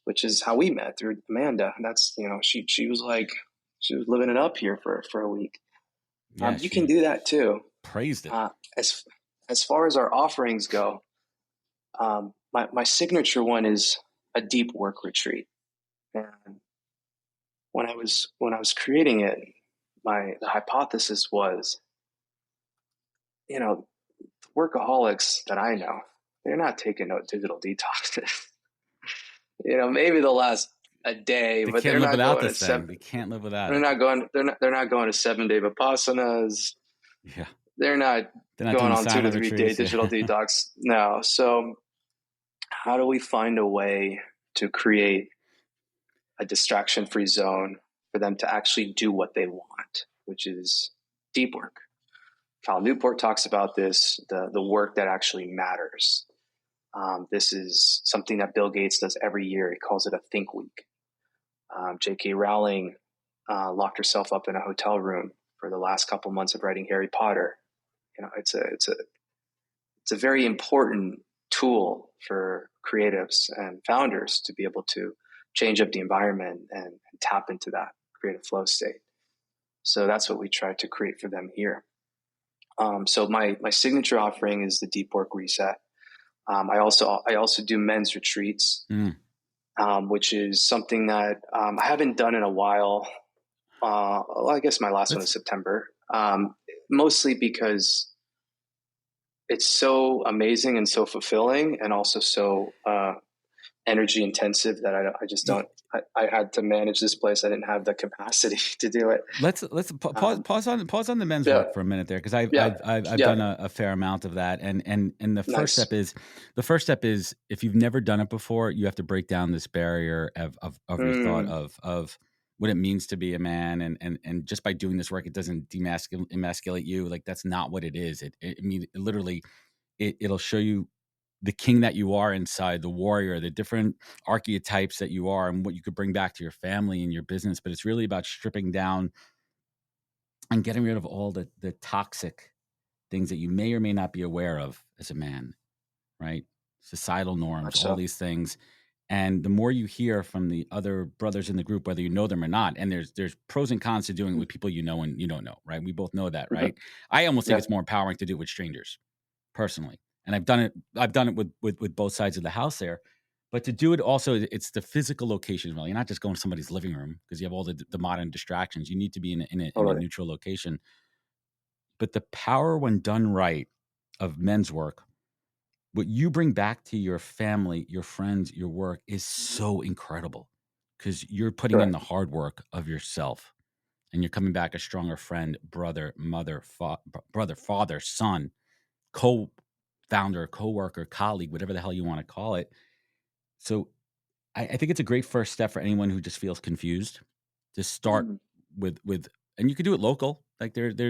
Speaker 1: which is how we met through Amanda. And that's, she was like, she was living it up here for a week.
Speaker 2: Yeah,
Speaker 1: you can do that too.
Speaker 2: Praised it.
Speaker 1: As far as our offerings go, my signature one is a deep work retreat. And when I was creating it, the hypothesis was, the workaholics that I know, they're not taking no digital detoxes. Maybe they'll last a day, but they're not going to 7.
Speaker 2: They can't live without
Speaker 1: it. They're not going to 7-day vipassanas.
Speaker 2: Yeah.
Speaker 1: They're not going on 2 to 3 day digital detox. No. So how do we find a way to create a distraction-free zone for them to actually do what they want, which is deep work? Cal Newport talks about this, the work that actually matters. This is something that Bill Gates does every year. He calls it a think week. J.K. Rowling locked herself up in a hotel room for the last couple months of writing Harry Potter. It's a very important tool for creatives and founders to be able to change up the environment and tap into that creative flow state. So that's what we try to create for them here. So my signature offering is the Deep Work Reset. I also do men's retreats, which is something that I haven't done in a while. I guess my last one was September, mostly because it's so amazing and so fulfilling, and also so energy intensive that I just don't. I had to manage this place. I didn't have the capacity to do it.
Speaker 2: Let's pause on the men's work for a minute there, because I've done a fair amount of that, and the first step is if you've never done it before, you have to break down this barrier of your thought of what it means to be a man, and just by doing this work, it doesn't emasculate you. Like, that's not what it is. It'll show you the king that you are inside, the warrior, the different archetypes that you are, and what you could bring back to your family and your business. But it's really about stripping down and getting rid of all the toxic things that you may or may not be aware of as a man, right? Societal norms, all these things. And the more you hear from the other brothers in the group, whether you know them or not, and there's pros and cons to doing it with people you know and you don't know, right? We both know that, right? I almost think it's more empowering to do it with strangers, personally. And I've done it with both sides of the house there. But to do it also, it's the physical location. Well, you're not just going to somebody's living room because you have all the modern distractions. You need to be in a neutral location. But the power, when done right, of men's work, what you bring back to your family, your friends, your work is so incredible, because you're putting in the hard work of yourself, and you're coming back a stronger friend, brother, mother, father, son, co-founder, co-worker, colleague, whatever the hell you want to call it. So I think it's a great first step for anyone who just feels confused to start with, and you could do it local. Like there's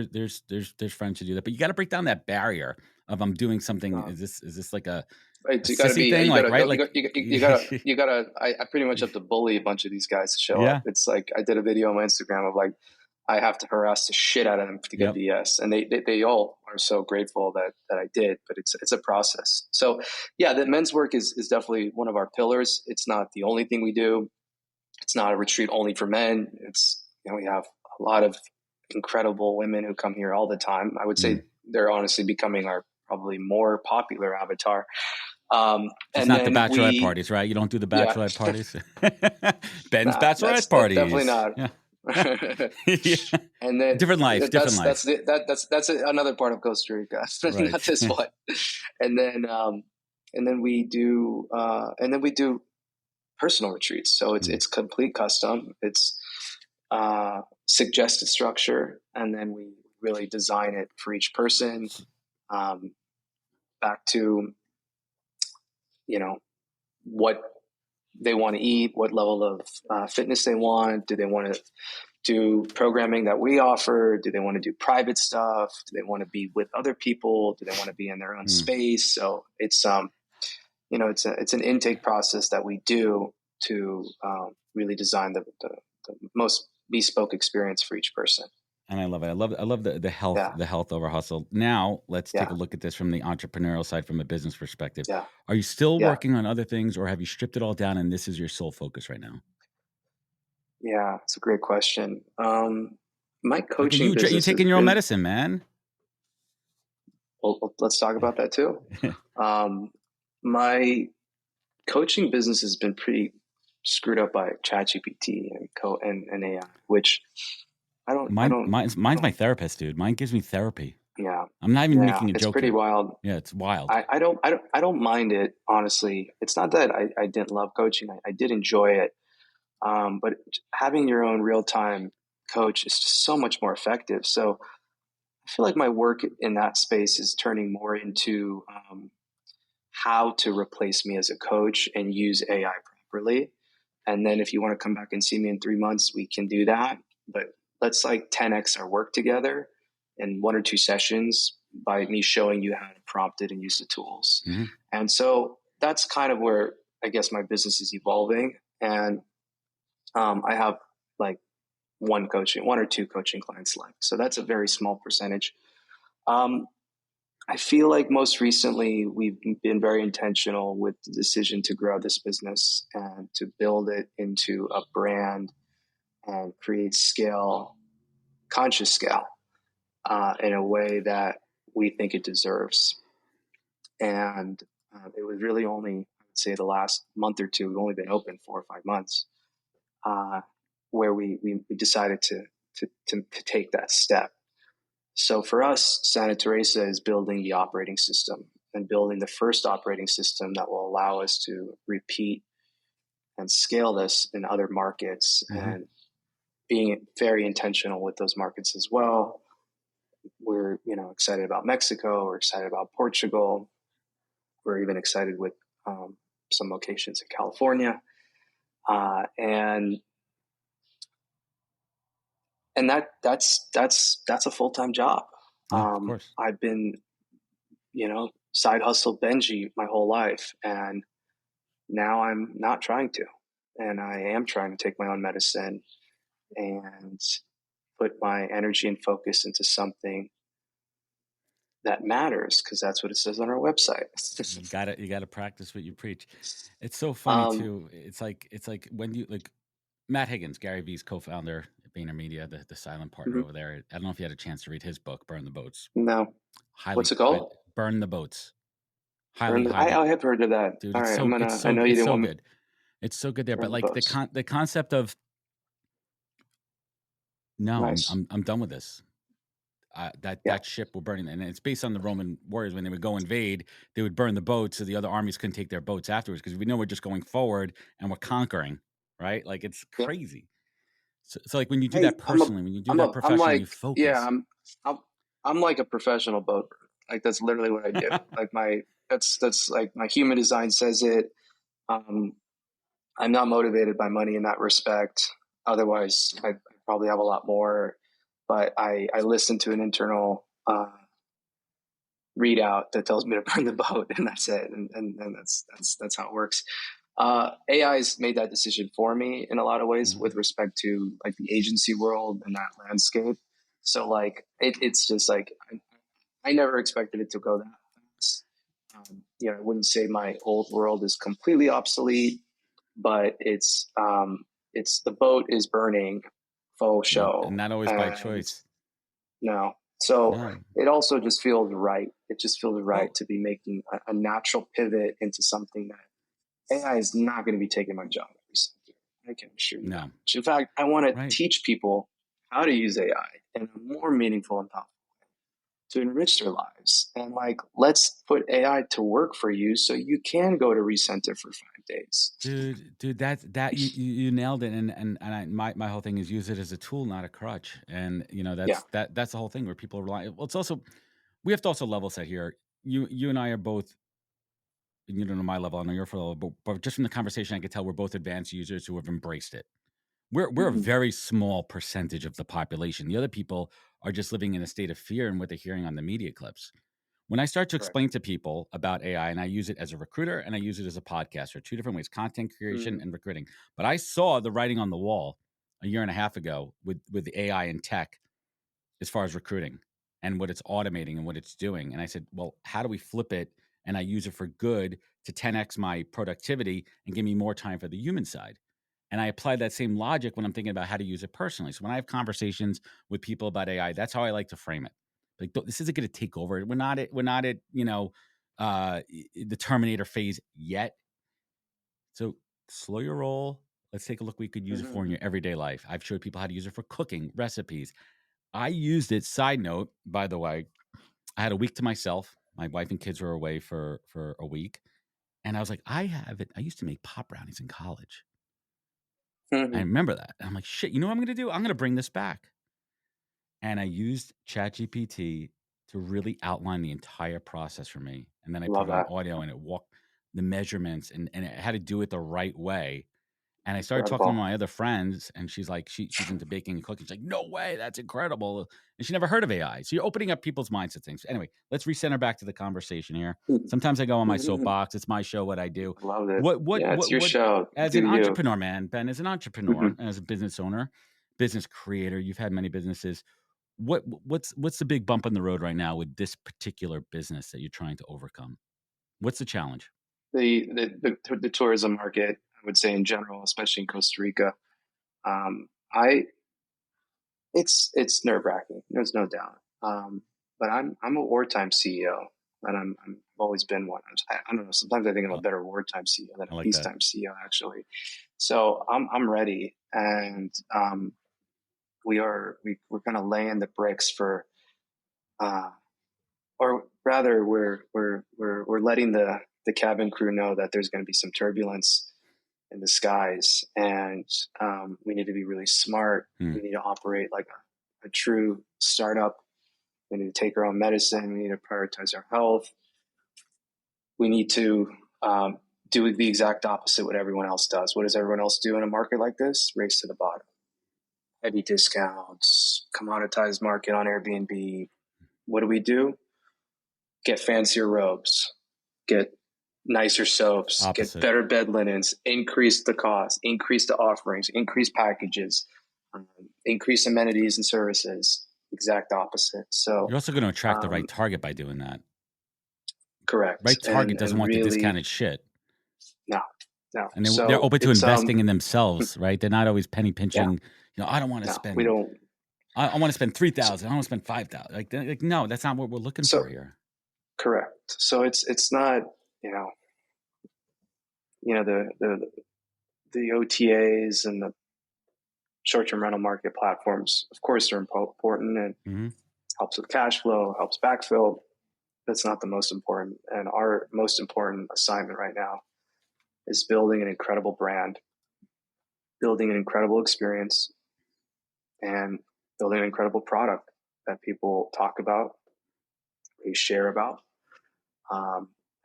Speaker 2: friends who do that, but you got to break down that barrier of, I'm doing something. Is this like a sissy thing?
Speaker 1: You gotta. I pretty much have to bully a bunch of these guys to show up. It's like I did a video on my Instagram of like, I have to harass the shit out of them to get the yes. And they all are so grateful that I did, but it's a process. So yeah, the men's work is definitely one of our pillars. It's not the only thing we do. It's not a retreat only for men. It's, we have a lot of incredible women who come here all the time. I would say they're honestly becoming our probably more popular avatar.
Speaker 2: It's not the bachelorette parties, right? You don't do the bachelorette parties. Ben's bachelorette parties.
Speaker 1: Definitely not.
Speaker 2: Yeah.
Speaker 1: And then
Speaker 2: different life.
Speaker 1: That's another part of Costa Rica, not this one. And then we do personal retreats. So it's complete custom. It's suggested structure, and then we really design it for each person. Back to what they want to eat, what level of fitness they want. Do they want to do programming that we offer? Do they want to do private stuff? Do they want to be with other people? Do they want to be in their own space? So it's it's an intake process that we do to really design the most bespoke experience for each person.
Speaker 2: And I love it. I love the health, the health over hustle. Now let's take a look at this from the entrepreneurial side, from a business perspective.
Speaker 1: Yeah.
Speaker 2: Are you still working on other things, or have you stripped it all down and this is your sole focus right now?
Speaker 1: Yeah, it's a great question. My coaching business.
Speaker 2: You're taking your own medicine, man.
Speaker 1: Well, let's talk about that too. My coaching business has been pretty screwed up by ChatGPT and AI, which
Speaker 2: Mine's my therapist, dude. Mine gives me therapy.
Speaker 1: Yeah,
Speaker 2: I'm not even making a joke.
Speaker 1: It's pretty wild.
Speaker 2: Yeah, it's wild.
Speaker 1: I don't mind it, honestly. It's not that I didn't love coaching. I did enjoy it, but having your own real time coach is just so much more effective. So I feel like my work in that space is turning more into how to replace me as a coach and use AI properly. And then if you want to come back and see me in 3 months, we can do that. But let's 10x our work together in 1 or 2 sessions by me showing you how to prompt it and use the tools.
Speaker 2: Mm-hmm.
Speaker 1: And so that's kind of where I guess my business is evolving. And I have like 1 or 2 coaching clients left. So that's a very small percentage. I feel like most recently we've been very intentional with the decision to grow this business and to build it into a brand and create scale, conscious scale, in a way that we think it deserves. And it was really only, I would say, the last month or two, we've only been open 4 or 5 months, where we decided to take that step. So for us, Santa Teresa is building the operating system and building the first operating system that will allow us to repeat and scale this in other markets, and being very intentional with those markets as well. We're, excited about Mexico. We're excited about Portugal. We're even excited with some locations in California. And that's a full-time job.
Speaker 2: Of course.
Speaker 1: I've been, side hustle Benji my whole life, and now I'm not trying to, and I am trying to take my own medicine and put my energy and focus into something that matters, because that's what it says on our website.
Speaker 2: You gotta practice what you preach. It's so funny too. It's like when you like Matt Higgins, Gary Vee's co-founder at VaynerMedia, the silent partner over there. I don't know if you had a chance to read his book, Burn the Boats.
Speaker 1: No. What's it called?
Speaker 2: Burn the Boats.
Speaker 1: I have heard of that.
Speaker 2: Dude,
Speaker 1: all
Speaker 2: it's
Speaker 1: right,
Speaker 2: so,
Speaker 1: I know you
Speaker 2: it's
Speaker 1: didn't
Speaker 2: so
Speaker 1: want
Speaker 2: good. It's so good there, but
Speaker 1: the
Speaker 2: like
Speaker 1: boats.
Speaker 2: the concept of no,
Speaker 1: Nice.
Speaker 2: I'm done with this. That ship will burn, and it's based on the Roman warriors. When they would go invade, they would burn the boats so the other armies couldn't take their boats afterwards, because we know we're just going forward and we're conquering, right? Like, it's crazy. So like when you do that personally, when you do that professionally, you focus.
Speaker 1: Yeah, I'm like a professional boat. Like, that's literally what I do. Like that's like my human design says it. I'm not motivated by money in that respect. Otherwise, I probably have a lot more. But I listen to an internal readout that tells me to burn the boat, and that's it. And that's how it works. AI's made that decision for me in a lot of ways with respect to like the agency world and that landscape. So like it's just like I never expected it to go that fast. I wouldn't say my old world is completely obsolete, but it's the boat is burning, faux show,
Speaker 2: and not always by choice.
Speaker 1: No. So it also just feels right. It just feels right to be making a natural pivot into something that AI is not going to be taking my job every second. I can assure you. No. In fact, I want to teach people how to use AI in a more meaningful and thoughtful way to enrich their lives. And like, let's put AI to work for you so you can go to Recenter for 5 days.
Speaker 2: Dude, that you nailed it. And my whole thing is use it as a tool, not a crutch. And that's the whole thing where people are relying. Well, it's also, we have to also level set here. You and I are both, and you don't know my level, I know your level, but just from the conversation, I could tell we're both advanced users who have embraced it. We're a very small percentage of the population. The other people are just living in a state of fear and what they're hearing on the media clips. When I start to explain to people about AI, and I use it as a recruiter and I use it as a podcaster, 2 different ways, content creation and recruiting. But I saw the writing on the wall a year and a half ago with AI and tech as far as recruiting and what it's automating and what it's doing. And I said, well, how do we flip it? And I use it for good to 10x my productivity and give me more time for the human side. And I apply that same logic when I'm thinking about how to use it personally. So when I have conversations with people about AI, that's how I like to frame it. Like, this isn't going to take over. We're not at the Terminator phase yet. So slow your roll. Let's take a look. We could use it for in your everyday life. I've showed people how to use it for cooking, recipes. I used it. Side note, by the way, I had a week to myself. My wife and kids were away for a week. And I was like, I have it. I used to make pop brownies in college. I remember that. And I'm like, shit, you know what I'm going to do? I'm going to bring this back. And I used ChatGPT to really outline the entire process for me. And then I put it on audio and it walked the measurements and it had to do it the right way. And I started talking to my other friends, and she's like, she's into baking and cooking. She's like, no way, that's incredible. And she never heard of AI. So you're opening up people's minds to things. Anyway, let's recenter back to the conversation here. Sometimes I go on my soapbox. It's my show, what I do.
Speaker 1: Love it.
Speaker 2: What,
Speaker 1: it's your show.
Speaker 2: As an entrepreneur, man, Ben, as an entrepreneur, as a business owner, business creator, you've had many businesses. What's the big bump in the road right now with this particular business that you're trying to overcome? What's the challenge?
Speaker 1: The tourism market, I would say in general, especially in Costa Rica. It's nerve wracking. There's no doubt. But I'm a wartime CEO, and I've always been one. I don't know. Sometimes I think I'm a better wartime CEO than a peacetime CEO, actually. So I'm ready, and we're kind of laying the bricks for, or rather, we're letting the cabin crew know that there's going to be some turbulence in the skies, and we need to be really smart. We need to operate like a true startup. We need to take our own medicine. We need to prioritize our health. We need to do the exact opposite what everyone else does. What does everyone else do in a market like this? Race to the bottom. Heavy discounts, commoditized market on Airbnb. What do? Get fancier robes, get nicer soaps, get better bed linens, increase the cost, increase the offerings, increase packages, increase amenities and services. Exact opposite. So
Speaker 2: you're also going to attract the right target by doing that.
Speaker 1: Correct.
Speaker 2: Right target doesn't want the discounted shit.
Speaker 1: No.
Speaker 2: And they're open to investing in themselves, right? They're not always penny pinching. Yeah. I don't want to spend.
Speaker 1: We don't.
Speaker 2: I want to spend $3,000. I want to spend $5,000. Like, no, that's not what we're looking for here.
Speaker 1: Correct. So it's not, the OTAs and the short-term rental market platforms, of course, they're important and helps with cash flow, helps backfill. That's not the most important. And our most important assignment right now is building an incredible brand, building an incredible experience, and building an incredible product that people talk about, they share about,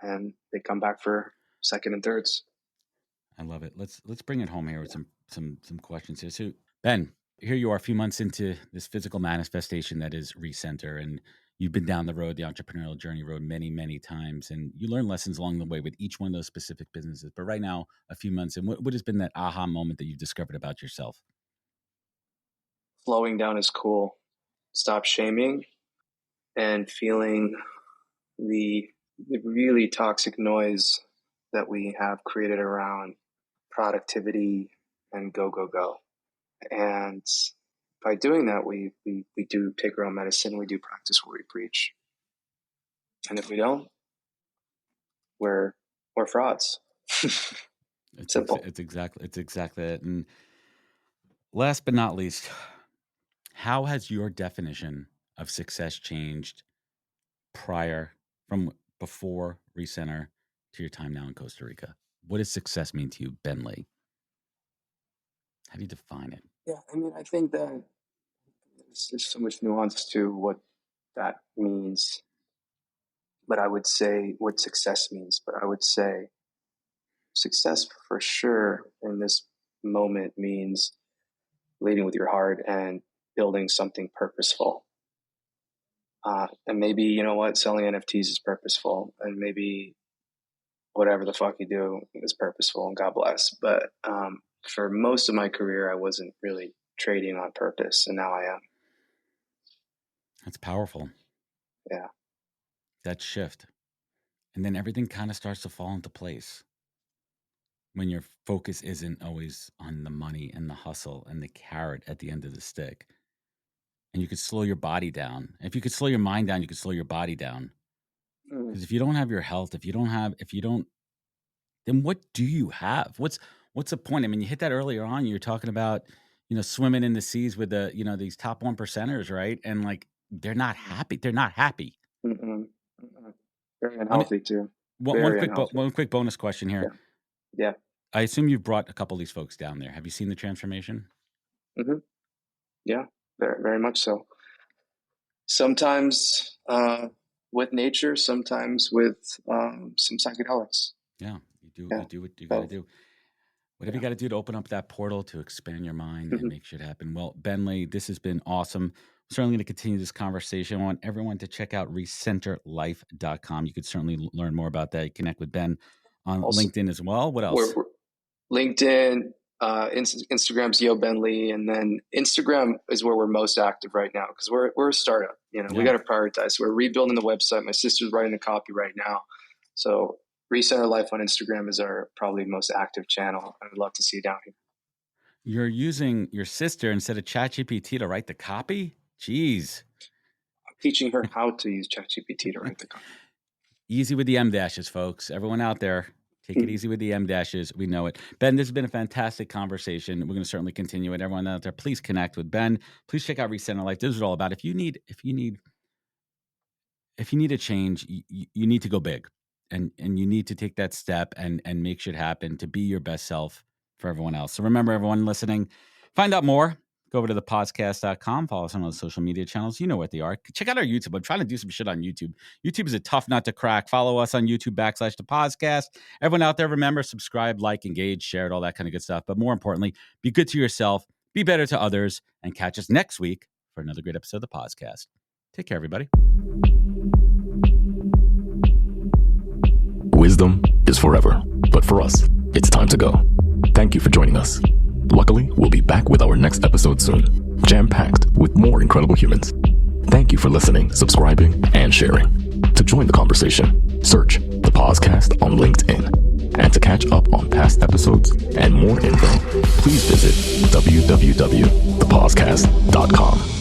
Speaker 1: and they come back for second and thirds.
Speaker 2: I love it. Let's bring it home here with some questions here. So Ben, here you are a few months into this physical manifestation that is Recenter, and you've been down the road, the entrepreneurial journey road many, many times, and you learn lessons along the way with each one of those specific businesses. But right now, a few months, and what has been that aha moment that you've discovered about yourself?
Speaker 1: Slowing down is cool. Stop shaming and feeling the really toxic noise that we have created around productivity and go. And by doing that, we do take our own medicine. We do practice what we preach. And if we don't, we're frauds. Simple.
Speaker 2: It's exactly it. And last but not least, how has your definition of success changed from before Recenter to your time now in Costa Rica? What does success mean to you, Ben Lee? How do you define it?
Speaker 1: Yeah, I think that there's so much nuance to what that means. But I would say what success means. But I would say success for sure in this moment means leading with your heart and building something purposeful. And maybe, selling NFTs is purposeful, and maybe whatever the fuck you do is purposeful, and God bless. But for most of my career, I wasn't really trading on purpose, and now I am.
Speaker 2: That's powerful.
Speaker 1: Yeah.
Speaker 2: That shift. And then everything kind of starts to fall into place when your focus isn't always on the money and the hustle and the carrot at the end of the stick. And you could slow your body down. If you could slow your mind down, you could slow your body down. Because if you don't have your health, then what do you have? What's the point? I mean, you hit that earlier on. You were talking about, swimming in the seas with the, these top 1%ers, right? And like, they're not happy. They're not happy.
Speaker 1: Very unhealthy too.
Speaker 2: One quick bonus question here.
Speaker 1: Yeah.
Speaker 2: I assume you've brought a couple of these folks down there. Have you seen the transformation?
Speaker 1: Mm-hmm. Yeah, very, very much so. Sometimes with nature, sometimes with some psychedelics.
Speaker 2: Yeah, you do what you got to do. Whatever you got to do to open up that portal to expand your mind and make shit happen. Well, Ben Lee, this has been awesome. I'm certainly going to continue this conversation. I want everyone to check out recenterlife.com. You could certainly learn more about that. You connect with Ben on LinkedIn as well. What else?
Speaker 1: We're LinkedIn, Instagram's Yo Ben Lee, and then Instagram is where we're most active right now because we're a startup. We got to prioritize. We're rebuilding the website. My sister's writing the copy right now, so Recenter Life on Instagram is our probably most active channel. I would love to see you down here.
Speaker 2: You're using your sister instead of ChatGPT to write the copy? Jeez.
Speaker 1: I'm teaching her how to use ChatGPT to write the copy.
Speaker 2: Easy with the M dashes, folks. Everyone out there, take it easy with the M dashes. We know it. Ben, this has been a fantastic conversation. We're going to certainly continue it. Everyone out there, please connect with Ben. Please check out Recenter Life. This is all about. If you need a change, you need to go big. And you need to take that step and make shit happen to be your best self for everyone else. So remember, everyone listening, find out more. Go over to thepodcast.com. Follow us on those social media channels. You know what they are. Check out our YouTube. I'm trying to do some shit on YouTube. YouTube is a tough nut to crack. Follow us on YouTube /thepodcast. Everyone out there, remember, subscribe, like, engage, share it, all that kind of good stuff. But more importantly, be good to yourself, be better to others, and catch us next week for another great episode of the podcast. Take care, everybody.
Speaker 3: Wisdom is forever, but for us, it's time to go. Thank you for joining us. Luckily, we'll be back with our next episode soon, jam-packed with more incredible humans. Thank you for listening, subscribing, and sharing. To join the conversation, search The Podcast on LinkedIn. And to catch up on past episodes and more info, please visit www.thepodcast.com.